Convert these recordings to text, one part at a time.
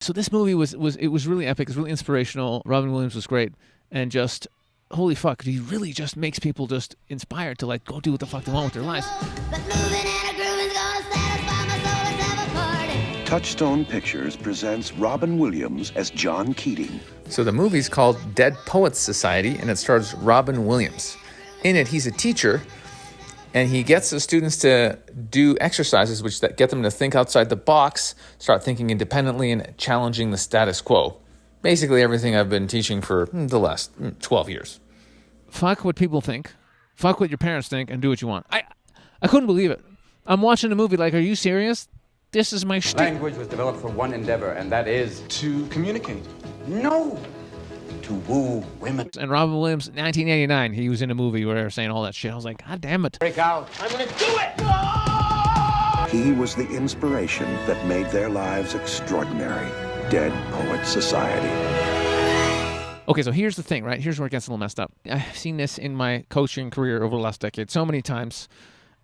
So this movie was really epic. It was really inspirational. Robin Williams was great, and just holy fuck, he really just makes people just inspired to like go do what the fuck they want with their lives. Touchstone Pictures presents Robin Williams as John Keating. So the movie's called Dead Poets Society, and it stars Robin Williams. In it, he's a teacher, and he gets the students to do exercises which that get them to think outside the box, start thinking independently, and challenging the status quo. Basically everything I've been teaching for the last 12 years. Fuck what people think. Fuck what your parents think, and do what you want. I couldn't believe it. I'm watching the movie like, are you serious? This is my shtick. Language was developed for one endeavor, and that is to communicate. No, to woo women. And Robin Williams, 1989, he was in a movie where they were saying all that shit. I was like, God damn it. Break out. I'm gonna do it! He was the inspiration that made their lives extraordinary. Dead Poets Society. Okay, so here's the thing, right? Here's where it gets a little messed up. I've seen this in my coaching career over the last decade so many times.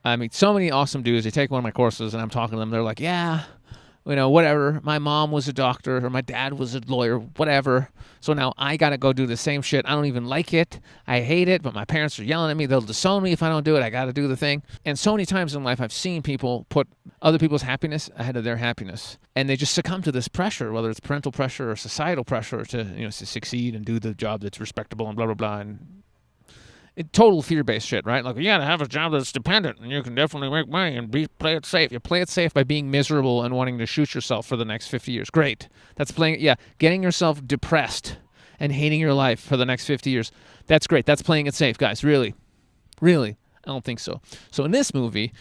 I meet so many awesome dudes. They take one of my courses, and I'm talking to them. They're like, yeah, you know, whatever. My mom was a doctor, or my dad was a lawyer, whatever. So now I got to go do the same shit. I don't even like it. I hate it, but my parents are yelling at me. They'll disown me if I don't do it. I got to do the thing. And so many times in life, I've seen people put other people's happiness ahead of their happiness. And they just succumb to this pressure, whether it's parental pressure or societal pressure to, you know, to succeed and do the job that's respectable and blah, blah, blah. And total fear-based shit, right? Like, you gotta have a job that's dependent, and you can definitely make money and play it safe. You play it safe by being miserable and wanting to shoot yourself for the next 50 years. Great. That's playing, yeah, getting yourself depressed and hating your life for the next 50 years. That's great. That's playing it safe, guys. Really? Really? I don't think so. So in this movie,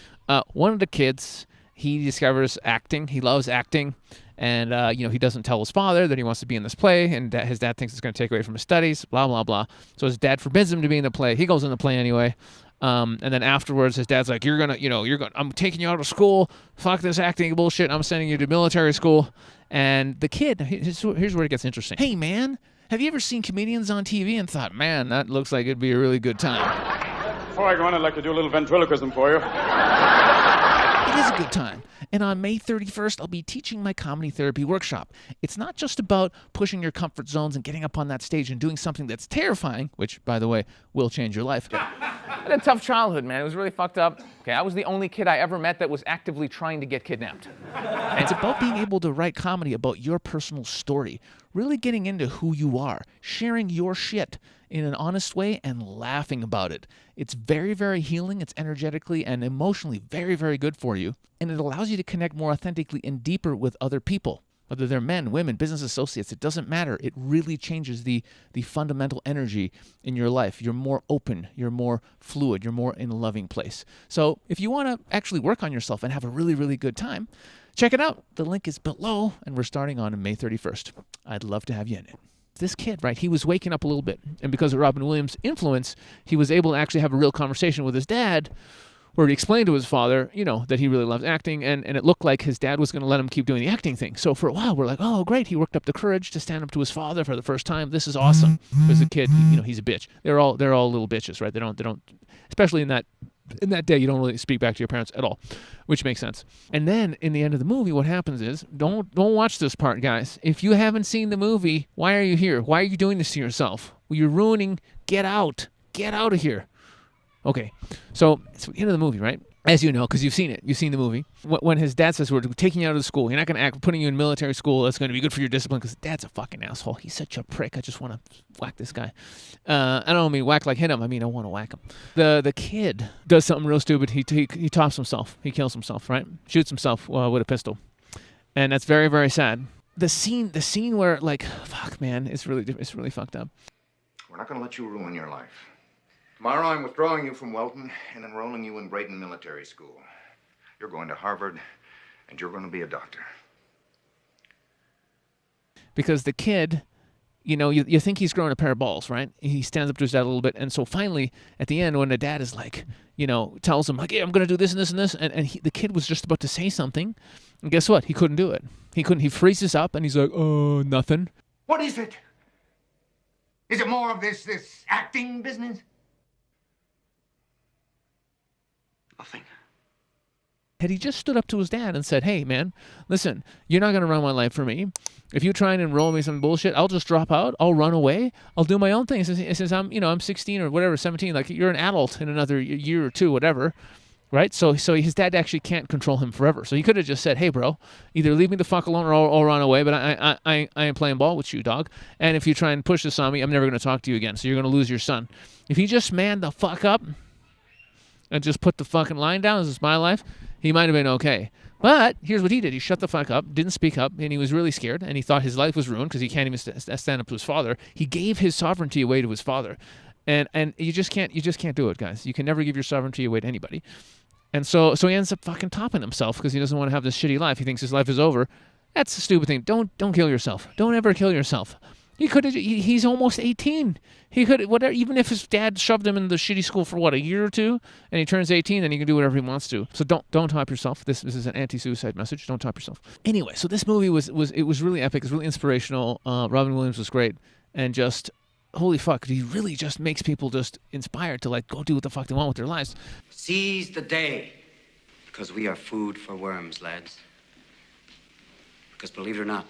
one of the kids, he discovers acting. He loves acting. And, you know, he doesn't tell his father that he wants to be in this play, and his dad thinks it's going to take away from his studies, blah, blah, blah. So his dad forbids him to be in the play. He goes in the play anyway. And then afterwards, his dad's like, I'm taking you out of school. Fuck this acting bullshit. I'm sending you to military school. And the kid, here's where it gets interesting. Hey, man, have you ever seen comedians on TV and thought, man, that looks like it'd be a really good time? Before I go on, I'd like to do a little ventriloquism for you. It is a good time. And on May 31st, I'll be teaching my comedy therapy workshop. It's not just about pushing your comfort zones and getting up on that stage and doing something that's terrifying, which, by the way, will change your life. I had a tough childhood, man. It was really fucked up. Okay, I was the only kid I ever met that was actively trying to get kidnapped. And it's about being able to write comedy about your personal story, really getting into who you are, sharing your shit in an honest way and laughing about it. It's very, very healing. It's energetically and emotionally very, very good for you. And it allows you to connect more authentically and deeper with other people. Whether they're men, women, business associates, it doesn't matter. It really changes the fundamental energy in your life. You're more open, you're more fluid, you're more in a loving place. So if you want to actually work on yourself and have a really, really good time, check it out. The link is below, and we're starting on May 31st. I'd love to have you in it. This kid, right, he was waking up a little bit. And because of Robin Williams' influence, he was able to actually have a real conversation with his dad where he explained to his father, you know, that he really loves acting, and it looked like his dad was going to let him keep doing the acting thing. So for a while, we're like, oh, great, he worked up the courage to stand up to his father for the first time. This is awesome. Because the kid, you know, he's a bitch. They're all little bitches, right? They don't, especially in that day, you don't really speak back to your parents at all, which makes sense. And then in the end of the movie, what happens is, don't watch this part, guys. If you haven't seen the movie, why are you here? Why are you doing this to yourself? Well, you're ruining. Get out of here. Okay, so it's the end of the movie, right? As you know, because you've seen it. You've seen the movie. When his dad says, we're taking you out of the school, you're not going to act, putting you in military school, that's going to be good for your discipline, because dad's a fucking asshole. He's such a prick. I just want to whack this guy. I don't mean whack like hit him. I mean, I want to whack him. The kid does something real stupid. He tops himself. He kills himself, right? Shoots himself with a pistol. And that's very, very sad. The scene where, like, fuck, man, it's really fucked up. We're not going to let you ruin your life. Tomorrow I'm withdrawing you from Welton and enrolling you in Brayton Military School. You're going to Harvard, and you're going to be a doctor. Because the kid, you know, you think he's growing a pair of balls, right? He stands up to his dad a little bit, and so finally, at the end, when the dad is like, you know, tells him, like, yeah, I'm going to do this and this and this, and the kid was just about to say something, and guess what? He couldn't do it. He freezes up, and he's like, oh, nothing. What is it? Is it more of this acting business? Nothing. Had he just stood up to his dad and said, hey, man, listen, you're not going to run my life for me. If you try and enroll me in some bullshit, I'll just drop out. I'll run away. I'll do my own thing. Since I'm 16 or whatever, 17, like you're an adult in another year or two, whatever. Right? So his dad actually can't control him forever. So he could have just said, hey, bro, either leave me the fuck alone or I'll run away, but I ain't playing ball with you, dog. And if you try and push this on me, I'm never going to talk to you again. So you're going to lose your son. If he just manned the fuck up and just put the fucking line down, this is my life, he might have been okay. But here's what he did. He shut the fuck up, didn't speak up, and he was really scared, and he thought his life was ruined because he can't even stand up to his father. He gave his sovereignty away to his father. And you just can't do it, guys. You can never give your sovereignty away to anybody. And so he ends up fucking topping himself because he doesn't want to have this shitty life. He thinks his life is over. That's a stupid thing. Don't kill yourself. Don't ever kill yourself. He could have. He's almost 18. He could whatever. Even if his dad shoved him in the shitty school for a year or two, and he turns 18, then he can do whatever he wants to. So don't top yourself. This is an anti-suicide message. Don't top yourself. Anyway, so this movie was really epic. It's really inspirational. Robin Williams was great, and just holy fuck, he really just makes people just inspired to like go do what the fuck they want with their lives. Seize the day, because we are food for worms, lads. Because believe it or not,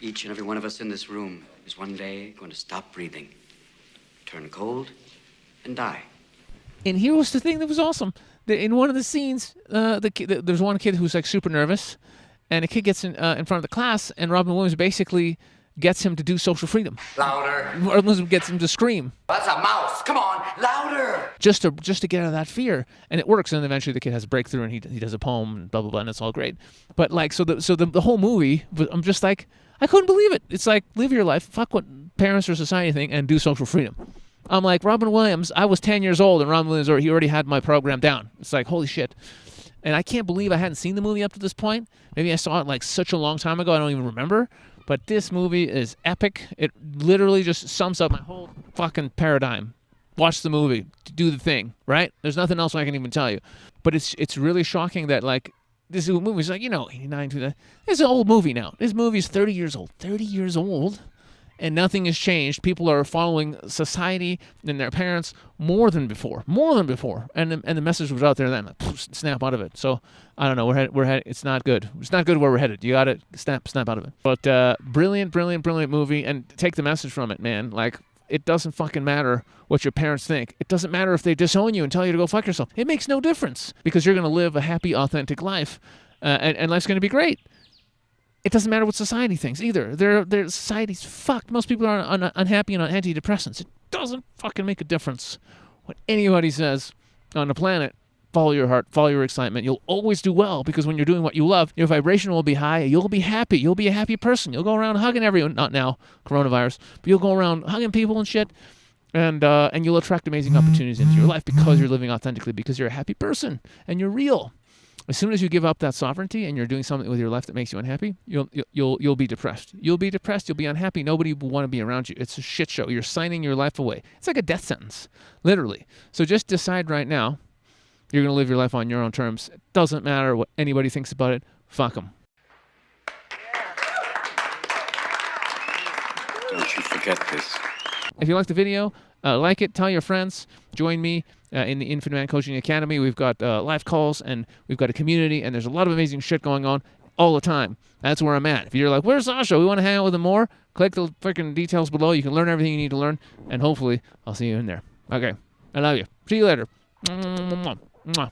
each and every one of us in this room is one day going to stop breathing, turn cold, and die. And here was the thing that was awesome. In one of the scenes, there's one kid who's like super nervous, and a kid gets in front of the class, and Robin Williams basically gets him to do social freedom. Louder. Or gets him to scream. That's a mouse. Come on, louder. Just to get out of that fear, and it works. And then eventually the kid has a breakthrough, and he does a poem, and blah blah blah, and it's all great. But like, so the whole movie, I'm just like, I couldn't believe it. It's like, live your life, fuck what parents or society think, and do social freedom. I'm like, Robin Williams, I was 10 years old, and Robin Williams, he already had my program down. It's like, holy shit. And I can't believe I hadn't seen the movie up to this point. Maybe I saw it like such a long time ago, I don't even remember. But this movie is epic. It literally just sums up my whole fucking paradigm. Watch the movie. Do the thing, right? There's nothing else I can even tell you. But it's really shocking that, like, this movie's like, 89 to that. It's an old movie now. This movie's 30 years old. 30 years old, and nothing has changed. People are following society and their parents more than before. And the message was out there then. Like, snap out of it. So I don't know. We're headed. It's not good. It's not good where we're headed. You got to snap out of it. But brilliant movie, and take the message from it, man. Like, it doesn't fucking matter what your parents think. It doesn't matter if they disown you and tell you to go fuck yourself. It makes no difference, because you're going to live a happy, authentic life, and life's going to be great. It doesn't matter what society thinks either. Their society's fucked. Most people are unhappy and on antidepressants. It doesn't fucking make a difference what anybody says on the planet. Follow your heart. Follow your excitement. You'll always do well, because when you're doing what you love, your vibration will be high. You'll be happy. You'll be a happy person. You'll go around hugging everyone. Not now, coronavirus, but you'll go around hugging people and shit. And you'll attract amazing opportunities into your life because you're living authentically, because you're a happy person and you're real. As soon as you give up that sovereignty and you're doing something with your life that makes you unhappy, you'll be depressed. You'll be depressed. You'll be unhappy. Nobody will want to be around you. It's a shit show. You're signing your life away. It's like a death sentence, literally. So just decide right now you're going to live your life on your own terms. It doesn't matter what anybody thinks about it. Fuck them. Don't you forget this. If you like the video, like it, tell your friends, join me in the Infinite Man Coaching Academy. We've got live calls, and we've got a community, and there's a lot of amazing shit going on all the time. That's where I'm at. If you're like, where's Sasha? We want to hang out with him more, click the freaking details below. You can learn everything you need to learn, and hopefully I'll see you in there. Okay, I love you. See you later. Mwah.